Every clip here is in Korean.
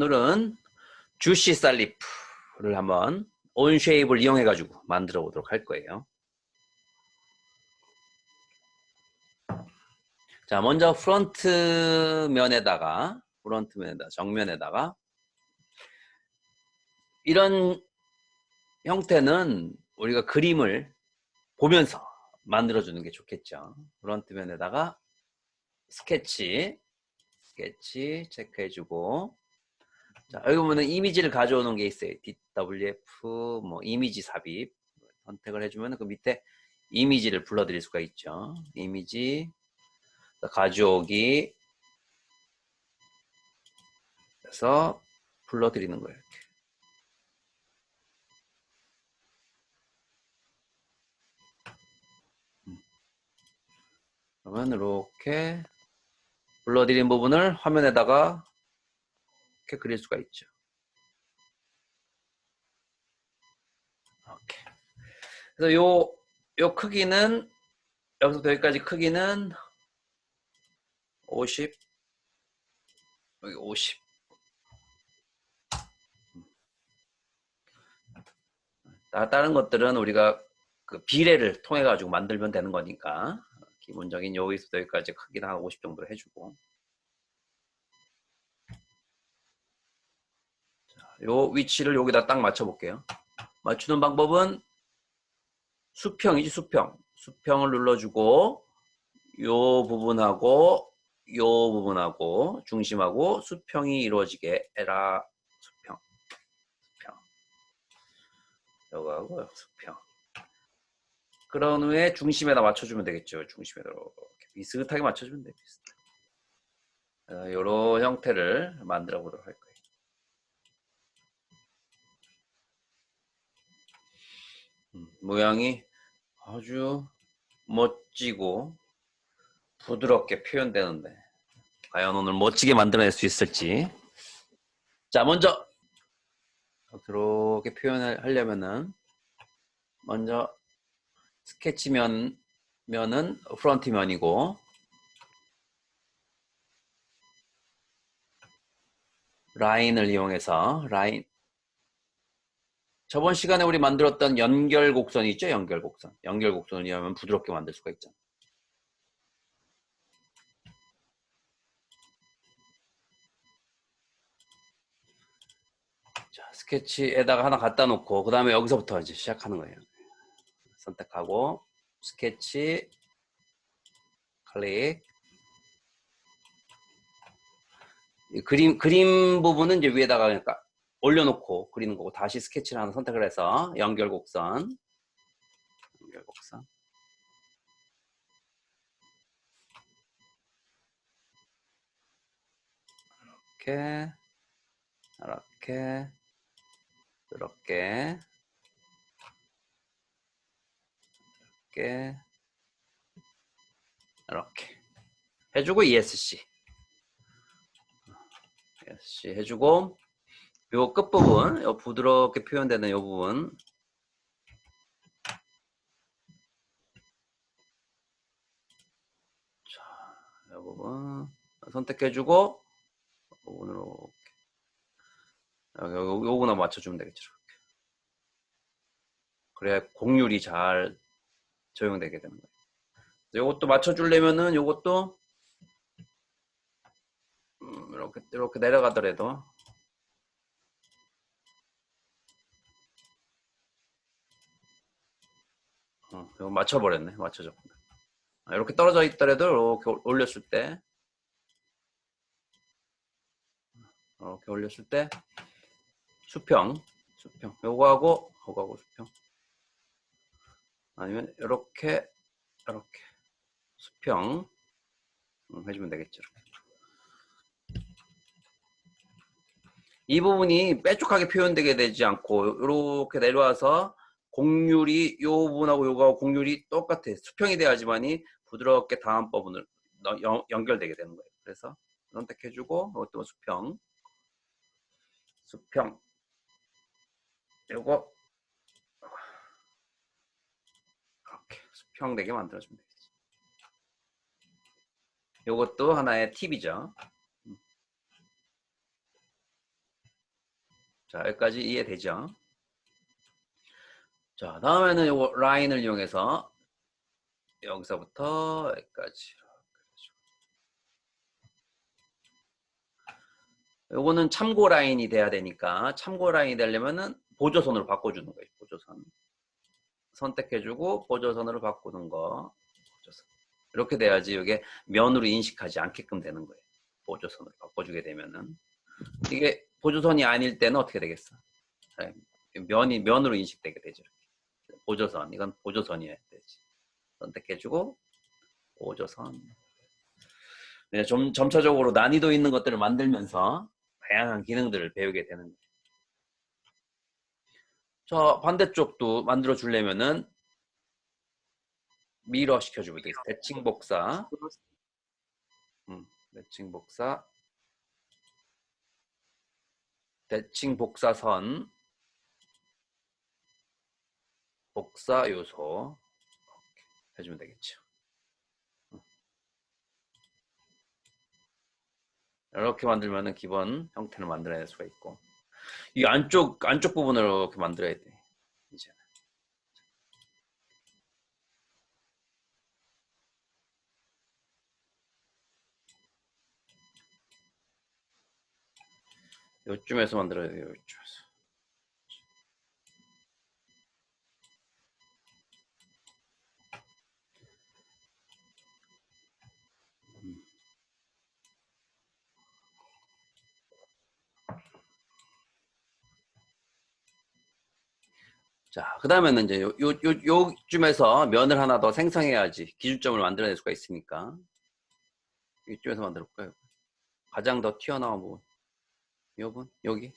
오늘은 주시 쌀리프를 한번 온쉐입을 이용해 가지고 만들어 보도록 할 거예요. 자, 먼저 프론트 면에다가 정면에다가 이런 형태는 우리가 그림을 보면서 만들어 주는 게 좋겠죠. 프론트 면에다가 스케치 체크해 주고, 자, 여기 보면은 이미지를 가져오는 게 있어요. DWF 뭐 이미지 삽입 선택을 해주면 그 밑에 이미지를 불러드릴 수가 있죠. 이미지 가져오기 해서 불러드리는 거예요. 이렇게. 그러면 이렇게 불러드린 부분을 화면에다가 이렇게 그릴 수가 있죠. 이렇게. 그래서 요 크기는 여기서부터 여기까지 크기는 50, 여기 50. 다른 것들은 우리가 그 비례를 통해 가지고 만들면 되는 거니까 기본적인 여기서부터 여기까지 크기는 한 50 정도 해주고, 자, 요 위치를 여기다 딱 맞춰 볼게요. 맞추는 방법은 수평이지, 수평을 눌러주고 요 부분하고 중심하고 수평이 이루어지게 해라. 수평 요거하고 수평. 그런 후에 중심에다 맞춰주면 되겠죠. 중심에다 이렇게 비슷하게 맞춰주면 돼요. 비슷하게. 요런 형태를 만들어 보도록 할 거예요. 모양이 아주 멋지고 부드럽게 표현되는데 과연 오늘 멋지게 만들어낼 수 있을지. 자, 먼저 이렇게 표현을 하려면은 먼저 스케치면은 프론트 면이고, 라인을 이용해서 저번 시간에 우리 만들었던 연결 곡선이 있죠. 연결 곡선을 이용하면 부드럽게 만들 수가 있죠. 자, 스케치에다가 하나 갖다 놓고 그 다음에 여기서부터 이제 시작하는 거예요. 선택하고 스케치 클릭. 그림 부분은 이제 위에다가 그러니까 올려놓고 그리는 거고, 다시 스케치를 하나 선택을 해서 연결 곡선 이렇게 해주고 ESC 해주고, 요 끝부분, 요 부드럽게 표현되는 요 부분, 자, 요 부분 선택해주고 부분으로 요거나 맞춰주면 되겠죠. 이렇게. 그래야 곡률이 잘 적용되게 되는 거예요. 요것도 맞춰주려면은 요것도 이렇게 내려가더라도 이거 맞춰버렸네. 맞춰졌구나. 이렇게 떨어져 있더라도 이렇게 올렸을 때 수평 요거하고 수평, 아니면 이렇게 수평 해주면 되겠죠. 이 부분이 빼쪽하게 표현되게 되지 않고 이렇게 내려와서 곡률이 요 부분하고 요거하고 곡률이 똑같아. 수평이 돼야지만이 부드럽게 다음 부분을 연결되게 되는 거예요. 그래서 선택해주고 이것도 수평 요거 이렇게 수평되게 만들어주면 되겠지. 요것도 하나의 팁이죠. 자, 여기까지 이해되죠? 자, 다음에는 요거 라인을 이용해서 여기서부터 여기까지. 요거는 참고 라인이 돼야 되니까 참고 라인이 되려면은 보조선으로 바꿔주는 거예요. 보조선. 선택해주고 보조선으로 바꾸는 거. 보조선. 이렇게 돼야지 이게 면으로 인식하지 않게끔 되는 거예요. 보조선으로 바꿔주게 되면은. 이게 보조선이 아닐 때는 어떻게 되겠어? 면으로 인식되게 되죠. 보조선. 이건 보조선이어야 되지. 선택해주고 보조선. 네, 좀 점차적으로 난이도 있는 것들을 만들면서 다양한 기능들을 배우게 되는 거예요. 저 반대쪽도 만들어 주려면은 미러 시켜주면 되겠어. 대칭 복사. 대칭 복사. 대칭 복사선. 복사 요소. 해주면 되겠죠. 이렇게 만들면은 기본 형태를 만들어낼 수가 있고. 이 안쪽 부분을 이렇게 만들어야 돼. 이제. 요쯤에서 만들어야 돼요. 요쯤에서. 자, 그 다음에는 이제 요쯤에서 면을 하나 더 생성해야지 기준점을 만들어낼 수가 있으니까. 이쯤에서 만들어 볼까요? 가장 더 튀어나온 부분. 이 부분? 여기.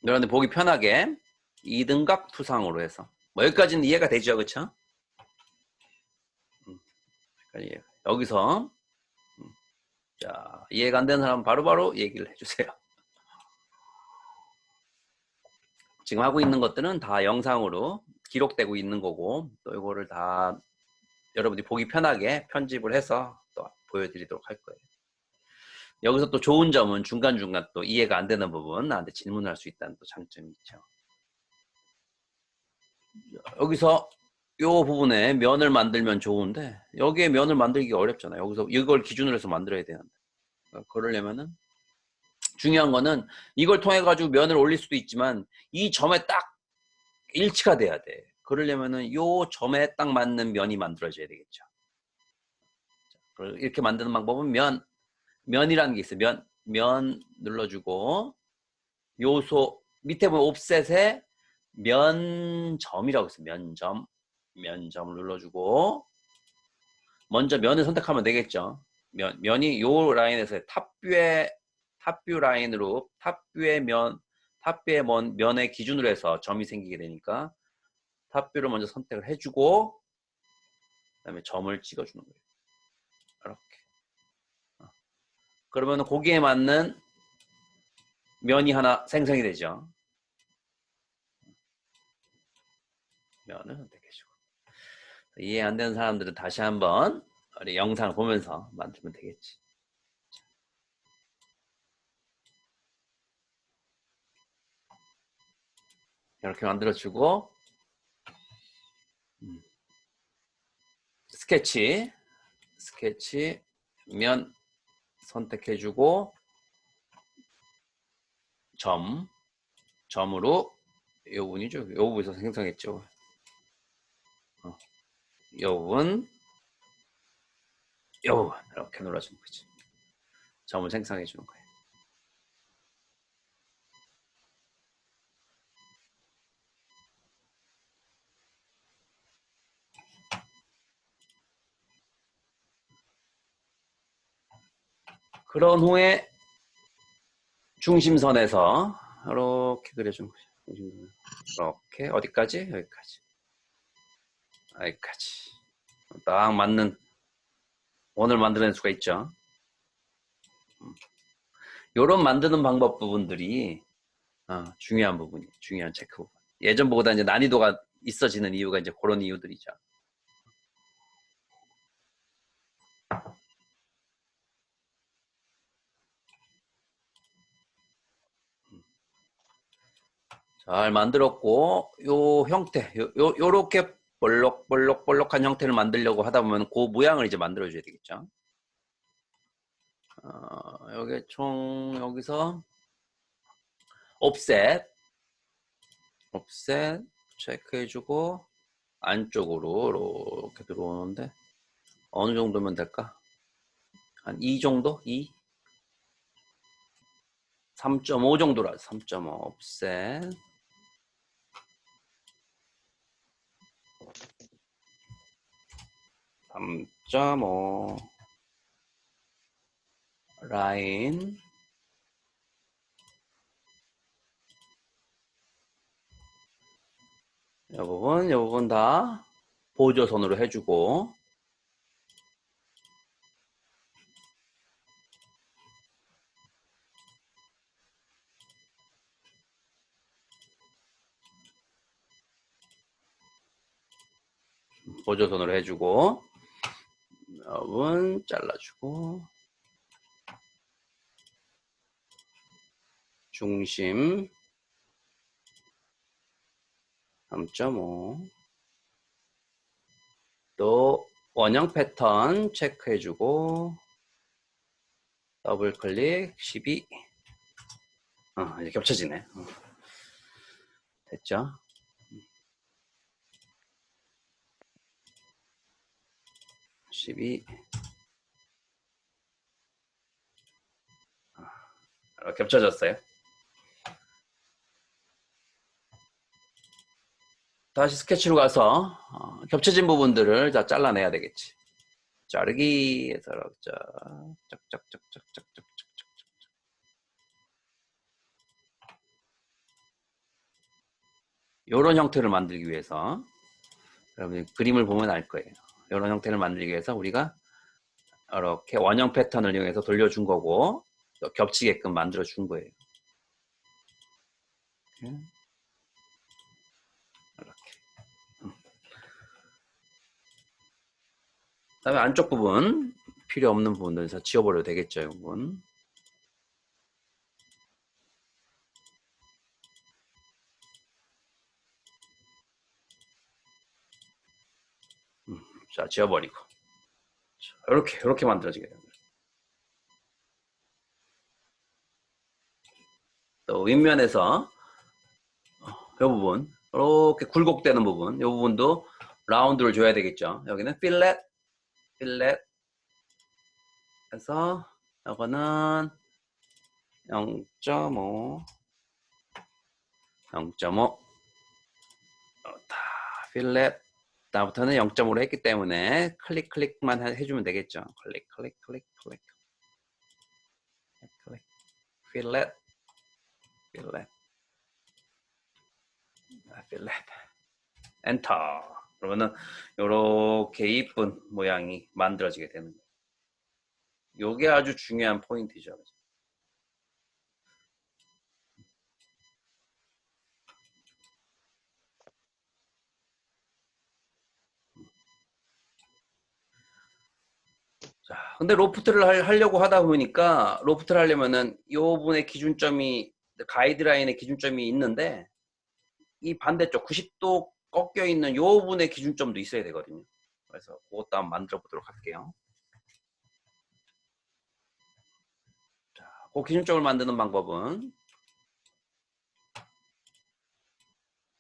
여러분들 보기 편하게 이등각 투상으로 해서. 뭐 여기까지는 이해가 되죠, 그쵸? 여기서 자, 이해가 안 되는 사람은 바로바로 얘기를 해주세요. 지금 하고 있는 것들은 다 영상으로 기록되고 있는 거고 또 이거를 다 여러분들이 보기 편하게 편집을 해서 또 보여드리도록 할 거예요. 여기서 또 좋은 점은 중간중간 또 이해가 안 되는 부분 나한테 질문할 수 있다는 또 장점이 있죠. 여기서 이 부분에 면을 만들면 좋은데 여기에 면을 만들기가 어렵잖아요. 여기서 이걸 기준으로 해서 만들어야 되는데 그러려면은 중요한 거는 이걸 통해 가지고 면을 올릴 수도 있지만 이 점에 딱 일치가 돼야 돼. 그러려면은 이 점에 딱 맞는 면이 만들어져야 되겠죠. 이렇게 만드는 방법은 면이라는 게 있어요. 면 눌러주고 요소 밑에 보면 옵셋에 면점이라고 있어요. 면점을 눌러주고 먼저 면을 선택하면 되겠죠. 면이 요 라인에서 탑뷰 라인으로 탑뷰의 면의 기준으로 해서 점이 생기게 되니까 탑뷰를 먼저 선택을 해주고 그다음에 점을 찍어주는 거예요. 이렇게. 그러면 거기에 맞는 면이 하나 생성이 되죠. 면을 선택해주고. 이해 안 되는 사람들은 다시 한번 우리 영상을 보면서 만들면 되겠지. 이렇게 만들어주고 스케치 면 선택해주고 점으로 이 부분이죠. 이 부분에서 생성했죠. 이 부분 이렇게 눌러주는 거지. 점을 생성해 주는 거예요. 그런 후에 중심선에서 이렇게 그려주는 거죠. 이렇게 어디까지? 여기까지 딱 맞는 원을 만들어낼 수가 있죠. 요런 만드는 방법 부분들이 중요한 부분이에요. 중요한 체크 부분. 예전보다 이제 난이도가 있어지는 이유가 이제 그런 이유들이죠. 잘 만들었고, 요 형태, 요렇게 볼록볼록볼록한 형태를 만들려고 하다 보면 그 모양을 이제 만들어줘야 되겠죠. 여기 여기서 옵셋 체크해주고 안쪽으로 이렇게 들어오는데 어느 정도면 될까? 한 2 정도? 2? 3.5 정도라. 3.5 옵셋 3.5 라인 이 부분 다 보조선으로 해주고 보조선으로 해주고 부분 잘라주고 중심 3.5 또 원형 패턴 체크해주고 더블 클릭 12 이제 겹쳐지네. 됐죠? 12 겹쳐졌어요. 다시 스케치로 가서 겹쳐진 부분들을 다 잘라내야 되겠지. 자르기 해서 짝짝짝짝짝짝짝짝짝 이런 형태를 만들기 위해서 여러분 그림을 보면 알 거예요. 이런 형태를 만들기 위해서 우리가 이렇게 원형 패턴을 이용해서 돌려준 거고 또 겹치게끔 만들어 준 거예요. 이렇게. 그다음에 안쪽 부분 필요 없는 부분들에서 지워버려도 되겠죠, 이 부분. 자, 지워버리고. 이렇게 만들어지게 됩니다. 또 윗면에서 이 부분, 이렇게 굴곡되는 부분, 이 부분도 라운드를 줘야 되겠죠. 여기는 필렛 해서 이거는 0.5 필렛 다음부터는 0.5로 했기 때문에 클릭만 해주면 되겠죠. 클릭 필렛 엔터. 그러면은 이렇게 이쁜 모양이 만들어지게 되는 거예요. 요게 아주 중요한 포인트죠. 자, 근데 로프트를 하려고 하다 보니까 로프트를 하려면은 요 부분의 기준점이 가이드라인의 기준점이 있는데 이 반대쪽 90도 꺾여 있는 요 부분의 기준점도 있어야 되거든요. 그래서 그것도 한번 만들어 보도록 할게요. 자, 그 기준점을 만드는 방법은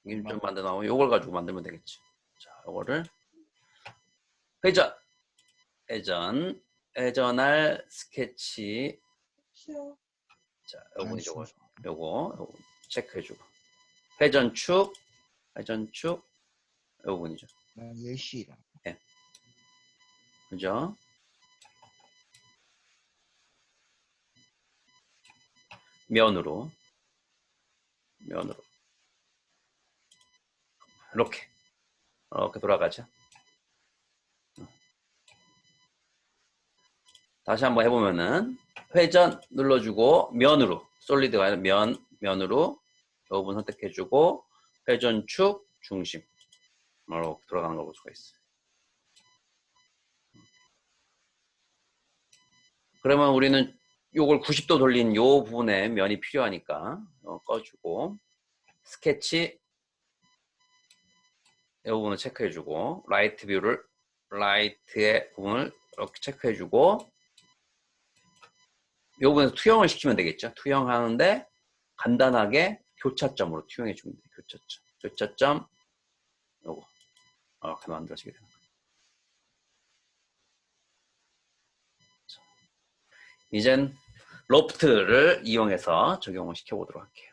기준점 만들어 요걸 가지고 만들면 되겠지. 자, 요거를 회전할 스케치. 자, 요분이 요거 체크해주고 회전축 요분이죠. 예. 그죠? 면으로 이렇게 돌아가죠. 다시 한번 해보면은 회전 눌러주고 면으로 솔리드가 아니라 면으로 이 부분 선택해주고 회전축 중심 이렇게 돌아가는 걸 볼 수가 있어요. 그러면 우리는 요걸 90도 돌린 요 부분에 면이 필요하니까 꺼주고 스케치 이 부분을 체크해주고 라이트 뷰를 라이트의 부분을 이렇게 체크해주고 이 부분에서 투영을 시키면 되겠죠. 투영하는데 간단하게 교차점으로 투영해주면 돼요. 교차점 요거 이렇게 만들어지게 되는 거예요. 이젠 로프트를 이용해서 적용을 시켜보도록 할게요.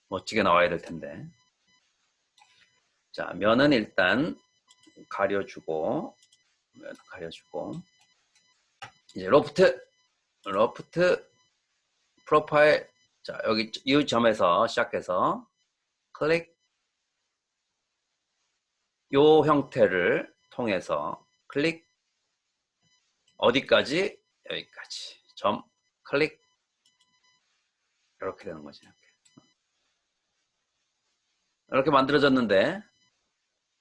멋지게 나와야 될 텐데. 자, 면은 일단 가려주고 이제 로프트 프로파일. 자, 여기 이 점에서 시작해서 클릭 요 형태를 통해서 클릭 어디까지? 여기까지 점 클릭 이렇게 되는 거지. 이렇게 만들어졌는데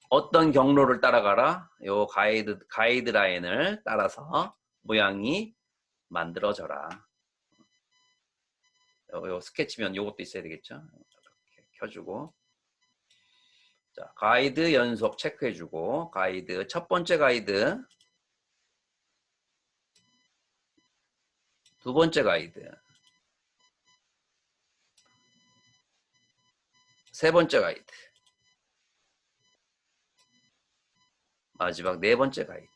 어떤 경로를 따라가라? 요 가이드라인을 따라서 모양이 만들어져라. 요 스케치면 요것도 있어야 되겠죠? 이렇게 켜주고 자, 가이드 연속 체크해주고 가이드 첫 번째 가이드 두 번째 가이드 세 번째 가이드 마지막 네 번째 가이드.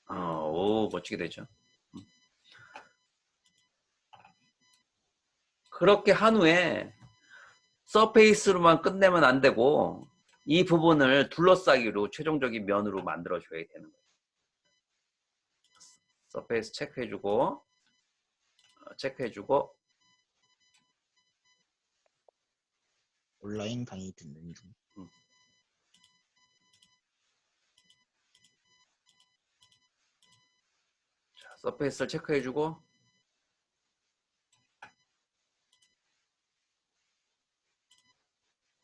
오, 멋지게 되죠. 그렇게 한 후에 서페이스로만 끝내면 안 되고 이 부분을 둘러싸기로 최종적인 면으로 만들어 줘야 되는 거예요. 서페이스 체크해주고 온라인 강의 듣는 중. 자, 서페이스를 체크해주고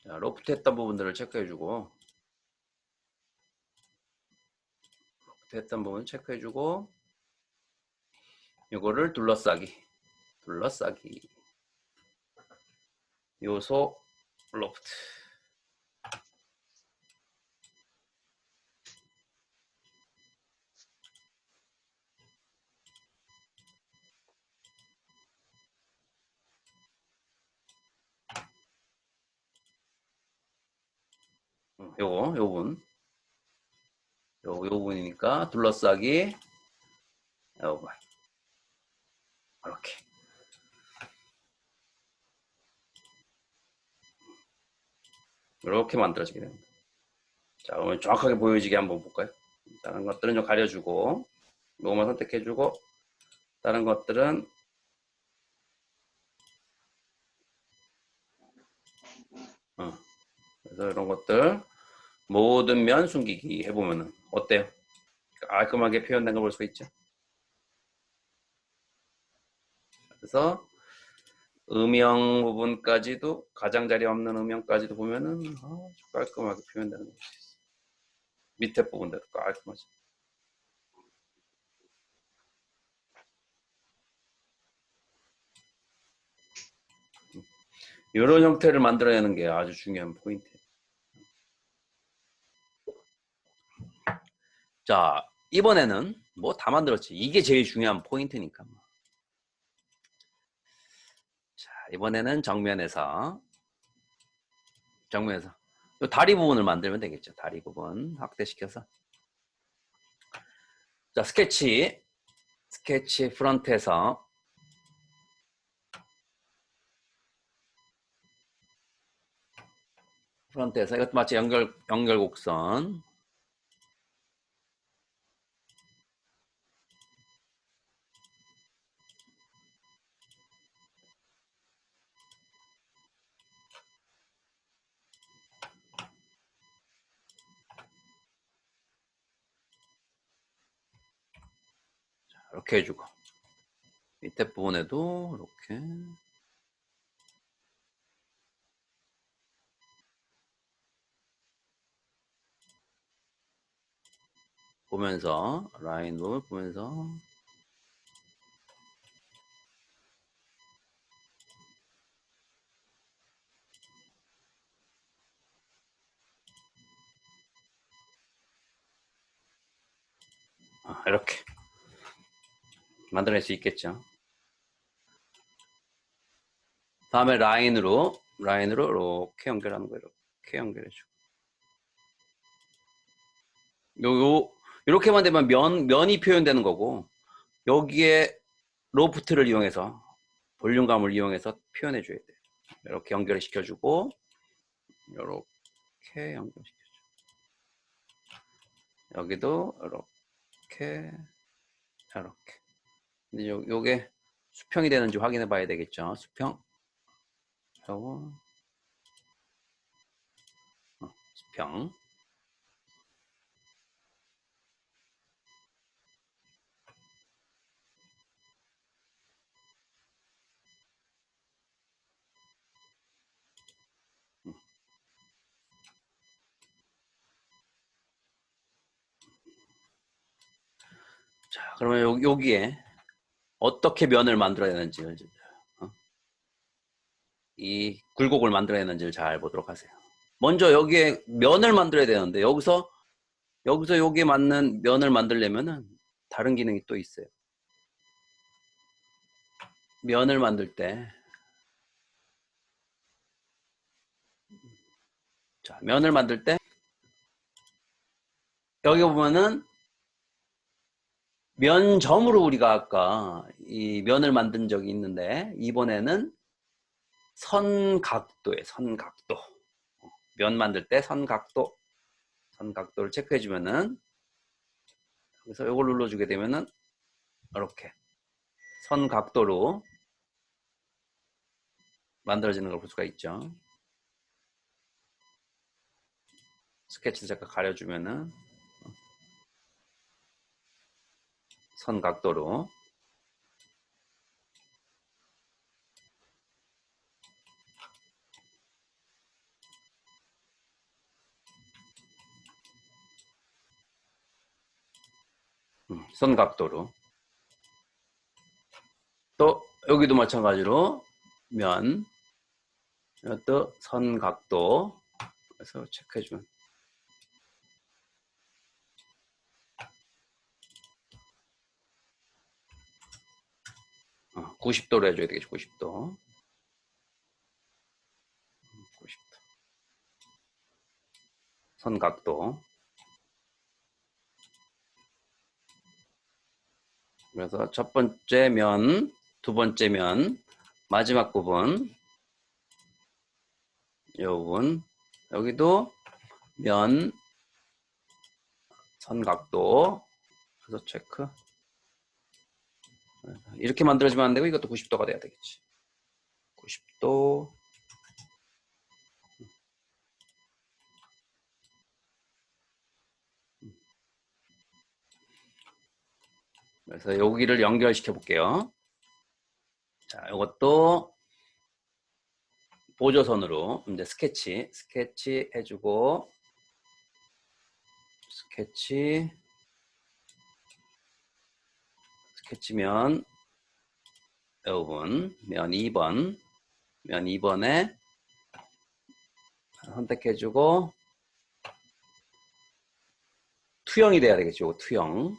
자, 로프트 했던 부분들을 체크해주고 이거를 둘러싸기 요소 로프트. 요 부분이니까 둘러싸기 요거 이렇게 만들어지게 됩니다. 자, 그러면 정확하게 보여지게 한번 볼까요? 다른 것들은 좀 가려주고 요거만 선택해주고 다른 것들은 그래서 이런 것들 모든 면 숨기기 해보면은 어때요? 깔끔하게 표현된 걸 볼 수 있죠. 그래서 음영 부분까지도 가장자리 없는 음영까지도 보면은 아주 깔끔하게 표현되는 걸 볼 수 있어요. 밑에 부분도 깔끔하죠. 이런 형태를 만들어내는 게 아주 중요한 포인트예요. 자, 이번에는 뭐 다 만들었지. 이게 제일 중요한 포인트니까. 자, 이번에는 정면에서 이 다리 부분을 만들면 되겠죠. 다리 부분 확대시켜서 자, 스케치 프런트에서 이것도 마치 연결 곡선 이렇게 해주고 밑에 부분에도 이렇게 보면서 라인 부분 보면서 이렇게 만들어낼 수 있겠죠. 다음에 라인으로 이렇게 연결하는 거예요. 이렇게 연결해주고. 이렇게만 되면 면이 표현되는 거고, 여기에 로프트를 이용해서, 볼륨감을 이용해서 표현해줘야 돼요. 이렇게 연결을 시켜주고, 이렇게 연결시켜주고, 여기도 이렇게, 이렇게. 근데 요게 수평이 되는지 확인해 봐야 되겠죠. 수평. 요거, 수평. 자, 그러면 여기에 어떻게 면을 만들어야 되는지, 이 굴곡을 만들어야 되는지를 잘 보도록 하세요. 먼저 여기에 면을 만들어야 되는데, 여기서 여기에 맞는 면을 만들려면은 다른 기능이 또 있어요. 면을 만들 때, 자, 면을 만들 때, 여기 보면은 면점으로 우리가 아까 이 면을 만든 적이 있는데, 이번에는 선각도에 선각도. 면 만들 때 선각도를 체크해주면은, 그래서 이걸 눌러주게 되면은, 이렇게 선각도로 만들어지는 걸 볼 수가 있죠. 스케치 잠깐 가려주면은, 선각도로. 선각도로. 또 여기도 마찬가지로 면, 이것도 선각도. 그래서 체크해주면 90도로 해줘야 되겠죠. 90도. 90도. 선각도. 그래서 첫 번째 면, 두 번째 면, 마지막 부분, 이 부분, 여기도 면, 선각도. 그래서 체크. 이렇게 만들어지면 안 되고 이것도 90도가 돼야 되겠지. 90도. 그래서 여기를 연결시켜 볼게요. 자, 이것도 보조선으로 이제 스케치 해주고, 스케치면 이 부분, 면 2번에 선택해주고, 투영이 돼야 되겠죠. 투영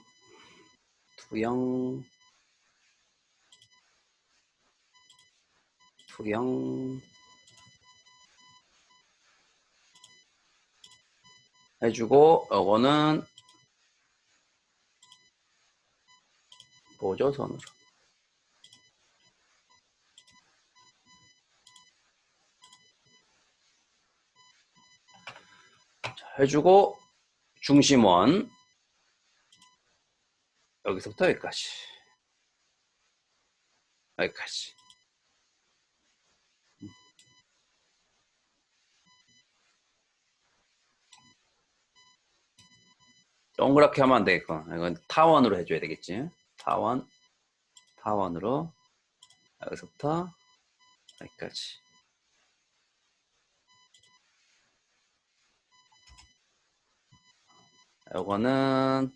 해주고, 이거는 보조선으로. 자, 해주고, 중심원, 여기서부터 여기까지. 동그랗게 하면 안 되겠고, 이건 타원으로 해줘야 되겠지. 타원으로, 여기서부터 여기까지. 요거는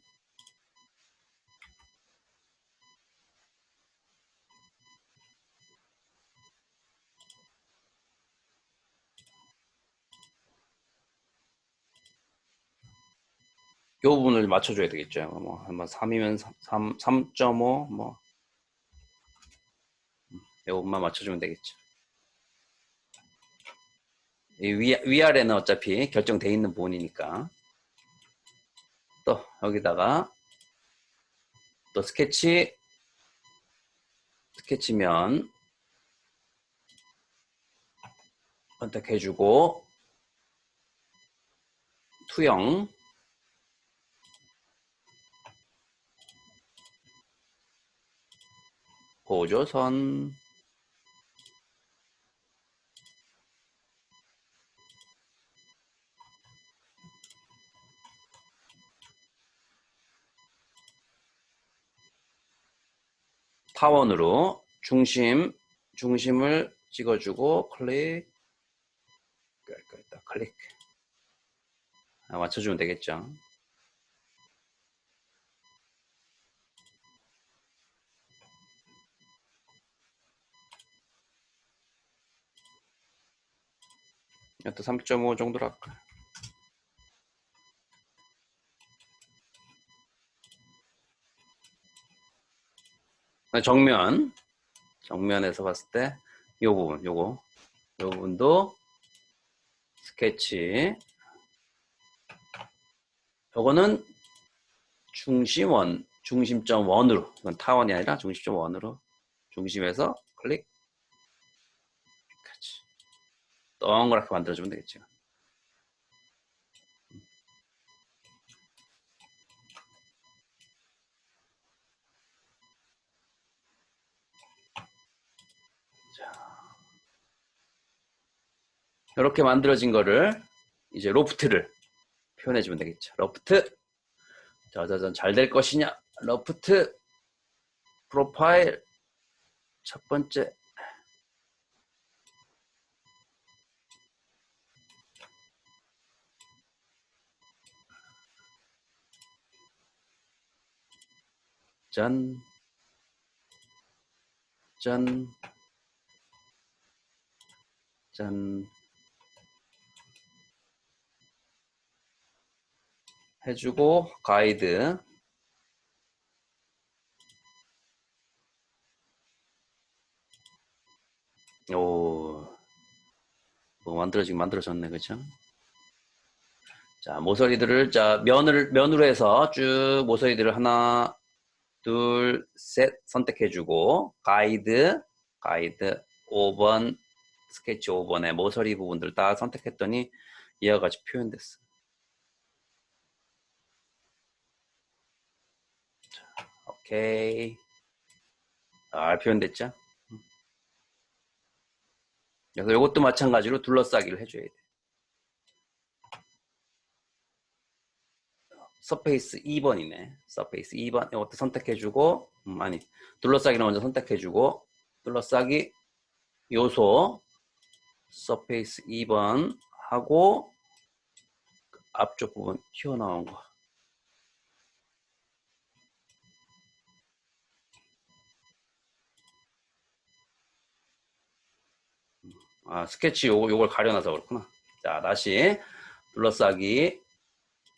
부분을 맞춰줘야 되겠죠. 뭐, 한 3이면 3.5, 뭐, 이 부분만 맞춰주면 되겠죠. 이 위아래는 어차피 결정돼 있는 부분이니까. 또, 여기다가, 또 스케치면 선택해주고, 투영, 보조선, 타원으로 중심을 찍어주고, 클릭, 클릭. 맞춰주면 되겠죠. 이것도 3.5 정도로 할까요? 정면에서 봤을 때, 요 부분도 스케치. 요거는 중심점 원으로, 이건 타원이 아니라 중심점 원으로, 중심에서 클릭. 동그랗게 만들어주면 되겠죠. 이렇게 만들어진 거를 이제 로프트를 표현해주면 되겠죠. 로프트. 자자잔 잘 될 것이냐. 로프트. 프로파일. 첫 번째. 짠. 짠. 짠. 해주고 가이드. 오, 뭐 만들어졌네, 그죠? 자, 모서리들을 면으로 해서 쭉 모서리들을 하나, 둘, 셋 선택해주고 가이드 5번 스케치 5번의 모서리 부분들 다 선택했더니 이와 같이 표현됐어. 자, 오케이. 표현됐죠? 그래서 이것도 마찬가지로 둘러싸기를 해줘야 돼. 서페이스 2번이네. 서페이스 2번 이것도 선택해주고 아니 둘러싸기를 먼저 선택해주고 둘러싸기 요소 서페이스 2번 하고 앞쪽 부분 튀어나온 거. 스케치 요걸 가려놔서 그렇구나. 자, 다시 둘러싸기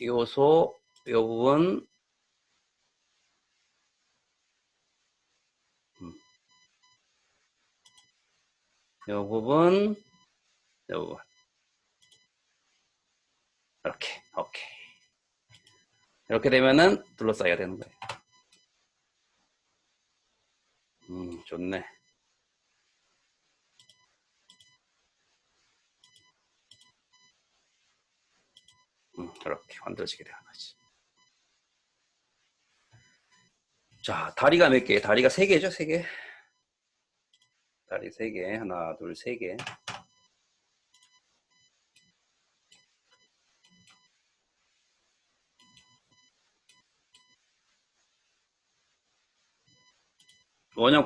요소 요 부분 요 부분 요 부분 이렇게 오케이. 이렇게 되면은 둘러싸기가 되는 거예요. 좋네. 이렇게 만들어지게 되는 거지. 자, 다리가 몇 개? 다리가 3개죠, 3개. 다리 3개. 하나, 둘, 3개. 원형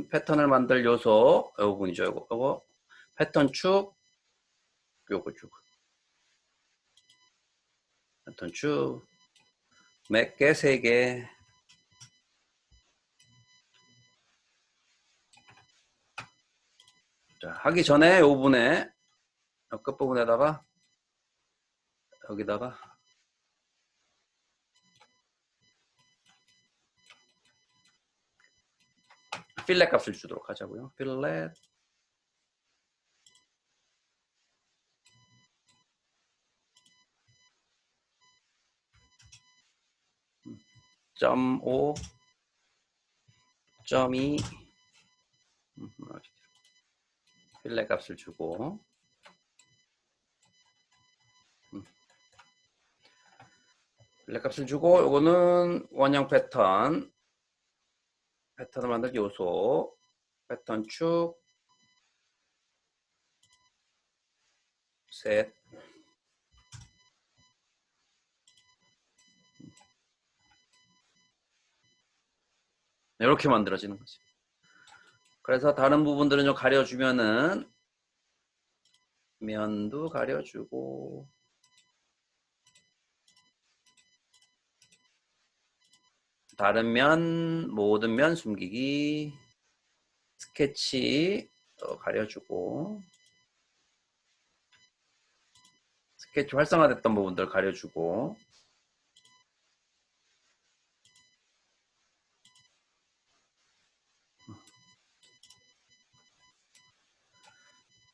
패턴을 만들 요소, 요 부분이죠, 요거. 패턴 축, 요거 쭉. 패턴 축, 몇 개? 3개. 자, 하기 전에 요 부분에, 끝부분에다가, 여기다가 필렛 값을 주도록 하자고요. 필렛 .5 .2 필렛 값을 주고 필렛 값을 주고 요거는 원형 패턴을 만들 요소 패턴 축 셋 이렇게 만들어지는 거죠. 그래서 다른 부분들은 좀 가려주면은 면도 가려주고 다른 면 모든 면 숨기기 스케치 가려주고 스케치 활성화됐던 부분들 가려주고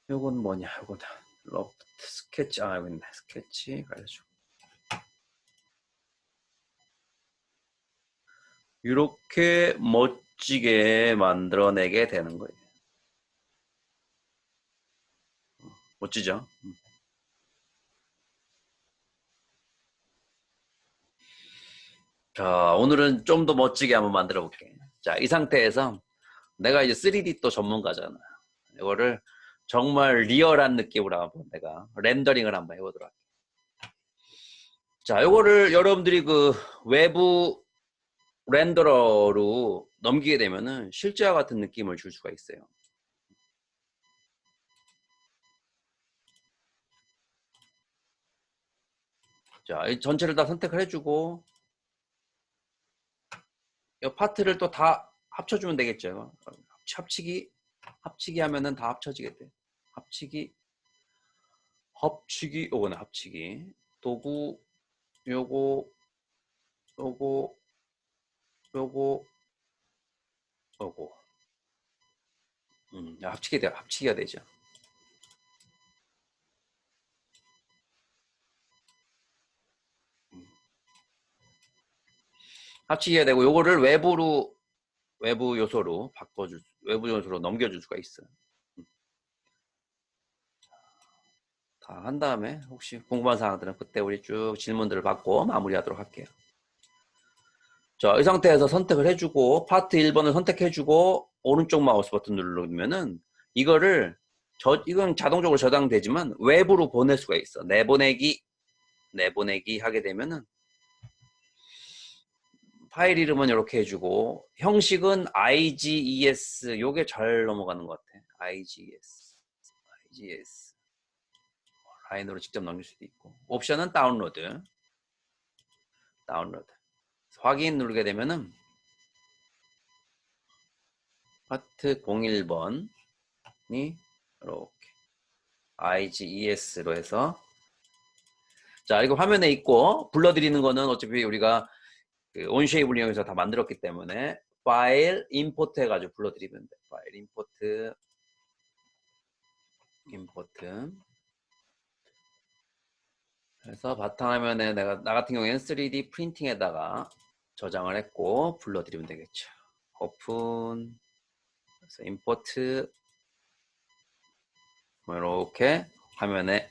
요건 뭐냐 요거다 러프트 스케치 여기 있네 스케치 가려주고 이렇게 멋지게 만들어내게 되는 거예요. 멋지죠? 자, 오늘은 좀 더 멋지게 한번 만들어 볼게. 자, 이 상태에서 내가 이제 3D 또 전문가잖아. 이거를 정말 리얼한 느낌으로 한번 내가 렌더링을 한번 해보도록 할게. 자, 이거를 여러분들이 그 외부 렌더러로 넘기게 되면은 실제와 같은 느낌을 줄 수가 있어요. 자, 이 전체를 다 선택을 해주고 이 파트를 또 다 합쳐주면 되겠죠. 합치기 하면은 다 합쳐지게 돼. 합치기 요거네 합치기 도구 요거 요거 요거 요거 합치기가 되죠. 합치기가 되고 요거를 외부 요소로 외부 요소로 넘겨줄 수가 있어요. 다 한 다음에 혹시 궁금한 사항들은 그때 우리 쭉 질문들을 받고 마무리하도록 할게요. 자, 이 상태에서 선택을 해주고 파트 1번을 선택해주고 오른쪽 마우스 버튼 누르면은 이거를 이건 자동적으로 저장되지만 외부로 보낼 수가 있어. 내보내기 하게 되면은 파일 이름은 이렇게 해주고 형식은 IGES 요게 잘 넘어가는 것 같아. IGES 라인으로 직접 넘길 수도 있고 옵션은 다운로드 확인 누르게 되면은 파트 01번이 이렇게 IGES로 해서 자 이거 화면에 있고 불러드리는 거는 어차피 우리가 그 온쉐입을 이용해서 다 만들었기 때문에 파일 임포트 해가지고 불러드리면 돼. 파일 임포트 그래서 바탕화면에 나 같은 경우에는 3D 프린팅에다가 저장을 했고 불러드리면 되겠죠. 오픈 그래서 임포트 이렇게 화면에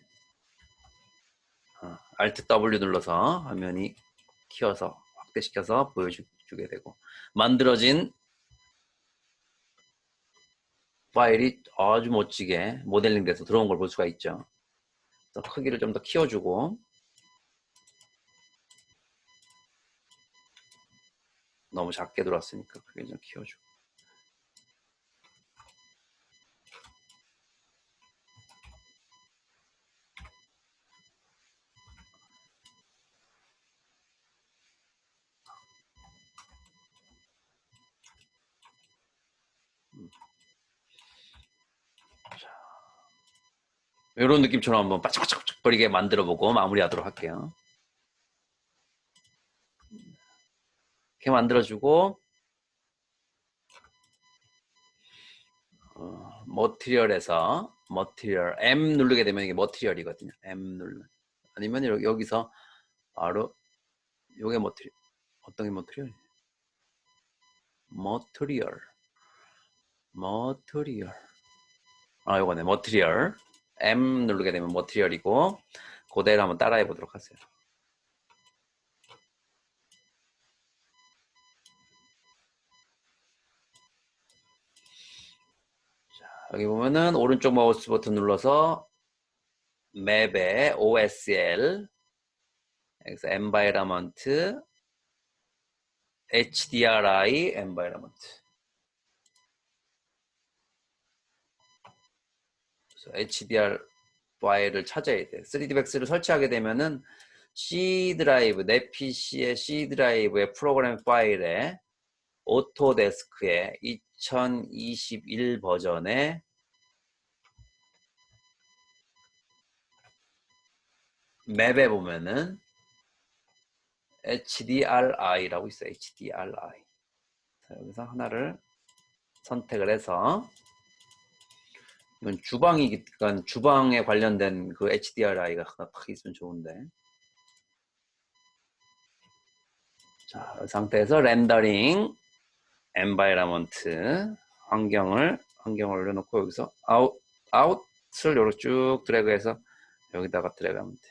Alt W 눌러서 화면이 키워서 확대시켜서 보여주게 되고 만들어진 파일이 아주 멋지게 모델링 돼서 들어온 걸 볼 수가 있죠. 크기를 좀 더 키워주고 너무 작게 들어왔으니까 크기 좀 키워주고 이런 느낌처럼 한번 바짝바짝거리게 만들어보고 마무리하도록 할게요. 이렇게 만들어주고 머티리얼에서 머티리얼 M 누르게 되면 이게 머티리얼이거든요. M 눌러. 아니면 여기서 바로 요게 머티리얼. 어떤 게 머티리얼? 머티리얼. 아, 요거네. 머티리얼. M 누르게 되면 머티리얼이고 그대로 한번 따라해 보도록 하세요. 여기 보면은 오른쪽 마우스 버튼 눌러서 맵에 OSL 여기서 environment HDRI environment HDR 파일을 찾아야 돼. 3D백스를 설치하게 되면은 C 드라이브, 내 PC의 C 드라이브의 프로그램 파일에 오토데스크의 2021 버전의 맵에 보면은 HDRI라고 있어요. HDRI. 자, 여기서 하나를 선택을 해서 이건 주방이니까 주방에 관련된 그 HDRI가 하나 딱 있으면 좋은데. 자, 이 상태에서 렌더링 엔바이러먼트 환경을 올려놓고 여기서 아웃을 이렇게 쭉 드래그해서 여기다가 드래그하면 돼.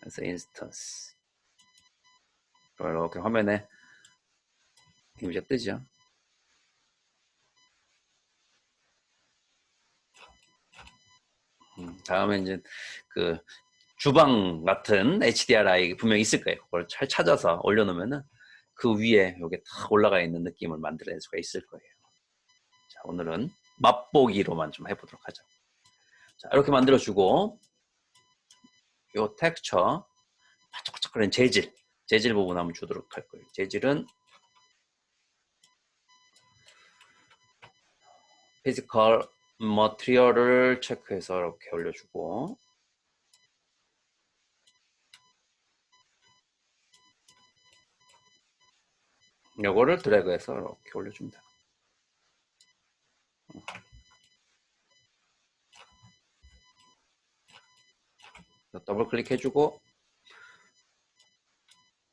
그래서 인스턴스 이렇게 화면에 이미지가 뜨죠. 다음에 이제 그 주방 같은 HDRI 분명히 있을 거예요. 그걸 잘 찾아서 올려놓으면은 그 위에 이게 탁 올라가 있는 느낌을 만들어낼 수가 있을 거예요. 자, 오늘은 맛보기로만 좀 해보도록 하죠. 자, 이렇게 만들어주고 요 텍스처 바짝바짝거리는 재질 부분 한번 주도록 할 거예요. 재질은 피지컬 머티리얼을 체크해서 이렇게 올려주고 요거를 드래그해서 이렇게 올려줍니다. 더블 클릭해주고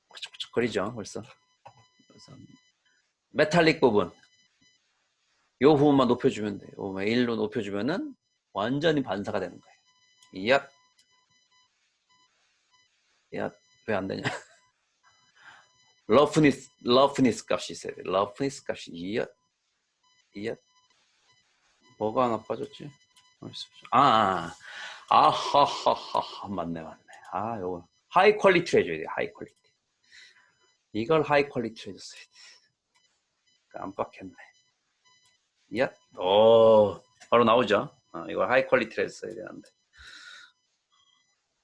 바짝바짝거리죠 벌써. 그래서 메탈릭 부분 요 부분만 높여주면 돼요. 요 1로 높여주면은 완전히 반사가 되는 거예요. 왜 안 되냐? 러프니스 값이 있어야 돼. 러프니스 값이 뭐가 하나 빠졌지? 아하하하 맞네. 아, 요거 하이 퀄리티로 해줘야 돼. 하이 퀄리티. 이걸 하이 퀄리티로 해줬어야 돼. 깜빡했네. 오, 바로 나오죠. 이걸 하이 퀄리티로 했어야 되는데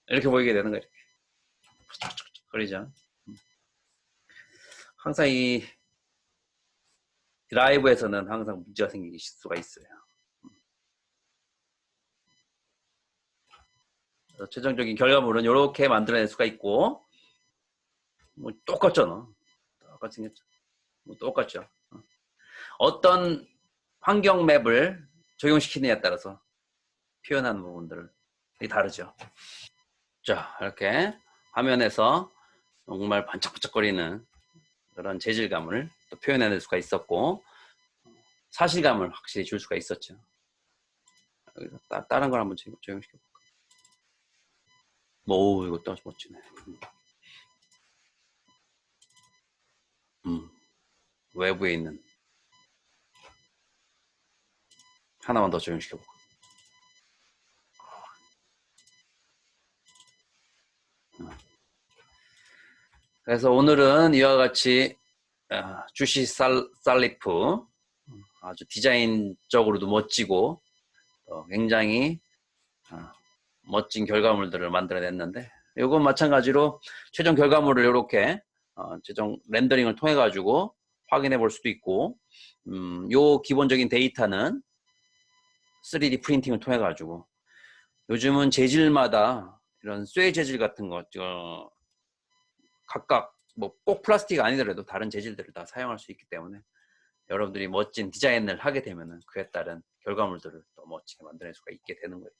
이렇게 보이게 되는 거예요. 그러죠. 항상 이 드라이브에서는 항상 문제가 생길 수가 있어요. 최종적인 결과물은 이렇게 만들어낼 수가 있고 뭐 똑같잖아. 똑같이 생겼죠. 뭐 똑같죠. 어떤 환경 맵을 적용시키느냐에 따라서 표현하는 부분들이 다르죠. 자, 이렇게 화면에서 정말 반짝반짝거리는 그런 재질감을 또 표현해낼 수가 있었고 사실감을 확실히 줄 수가 있었죠. 다른 걸 한번 적용시켜볼까. 오, 이것도 아주 멋지네. 외부에 있는 하나만 더 적용시켜볼까. 그래서 오늘은 이와 같이 주시 살리프 아주 디자인적으로도 멋지고 굉장히 멋진 결과물들을 만들어냈는데 이건 마찬가지로 최종 결과물을 이렇게 최종 렌더링을 통해 가지고 확인해 볼 수도 있고 요 기본적인 데이터는 3D 프린팅을 통해 가지고 요즘은 재질마다 이런 쇠 재질 같은 거 각각 뭐 꼭 플라스틱 아니더라도 다른 재질들을 다 사용할 수 있기 때문에 여러분들이 멋진 디자인을 하게 되면은 그에 따른 결과물들을 또 멋지게 만들어낼 수가 있게 되는 거예요.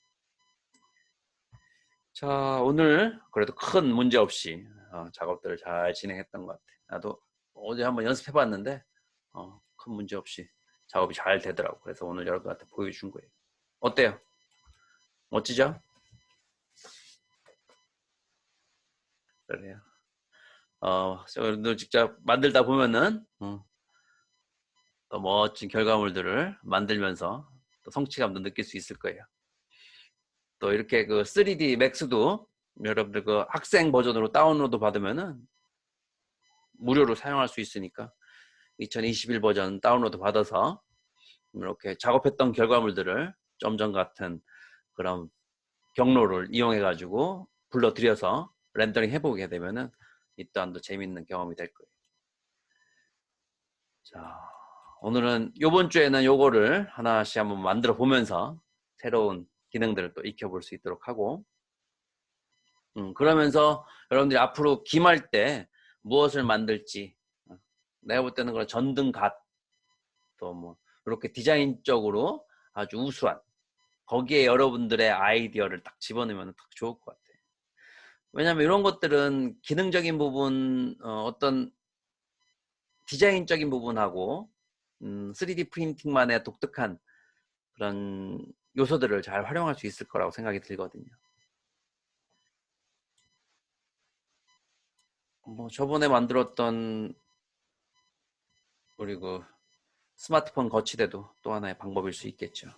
자, 오늘 그래도 큰 문제 없이 작업들을 잘 진행했던 것 같아. 나도 어제 한번 연습해 봤는데 큰 문제 없이 작업이 잘 되더라고. 그래서 오늘 여러분한테 보여준 거예요. 어때요? 멋지죠? 그래요. 여러분들 직접 만들다 보면은 또 멋진 결과물들을 만들면서 또 성취감도 느낄 수 있을 거예요. 또 이렇게 그 3D 맥스도 여러분들 그 학생 버전으로 다운로드 받으면은 무료로 사용할 수 있으니까 2021 버전 다운로드 받아서 이렇게 작업했던 결과물들을 점점 같은 그런 경로를 이용해 가지고 불러들여서 렌더링 해보게 되면은 이 또한도 재밌는 경험이 될 거예요. 자, 오늘은 요번 주에는 요거를 하나씩 한번 만들어 보면서 새로운 기능들을 또 익혀볼 수 있도록 하고 그러면서 여러분들이 앞으로 김할 때 무엇을 만들지 내가 볼 때는 그런 전등갓 또 뭐 이렇게 디자인적으로 아주 우수한 거기에 여러분들의 아이디어를 딱 집어넣으면 딱 좋을 것 같아요. 왜냐하면 이런 것들은 기능적인 부분 어떤 디자인적인 부분하고 3D 프린팅만의 독특한 그런 요소들을 잘 활용할 수 있을 거라고 생각이 들거든요. 뭐 저번에 만들었던 우리 그 스마트폰 거치대도 또 하나의 방법일 수 있겠죠.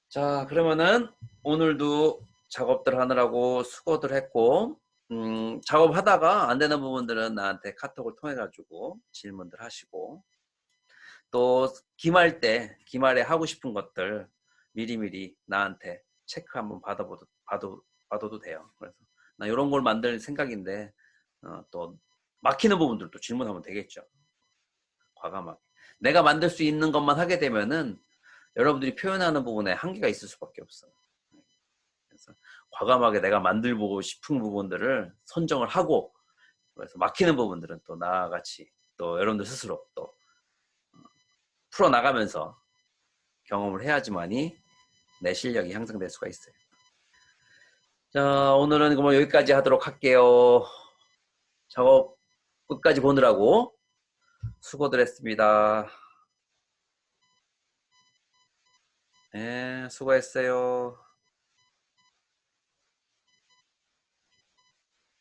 자, 그러면은 오늘도 작업들 하느라고 수고들 했고 작업하다가 안 되는 부분들은 나한테 카톡을 통해 가지고 질문들 하시고 또 기말에 하고 싶은 것들 미리미리 나한테 체크 한번 받아도 돼요. 그래서 나 이런 걸 만들 생각인데 또 막히는 부분들도 질문하면 되겠죠. 과감하게. 내가 만들 수 있는 것만 하게 되면은 여러분들이 표현하는 부분에 한계가 있을 수밖에 없어요. 그래서 과감하게 내가 만들고 싶은 부분들을 선정을 하고 그래서 막히는 부분들은 또 나같이 또 여러분들 스스로 또 풀어나가면서 경험을 해야지만이 내 실력이 향상될 수가 있어요. 자, 오늘은 그럼 여기까지 하도록 할게요. 작업 끝까지 보느라고 수고들 했습니다. 네, 수고했어요.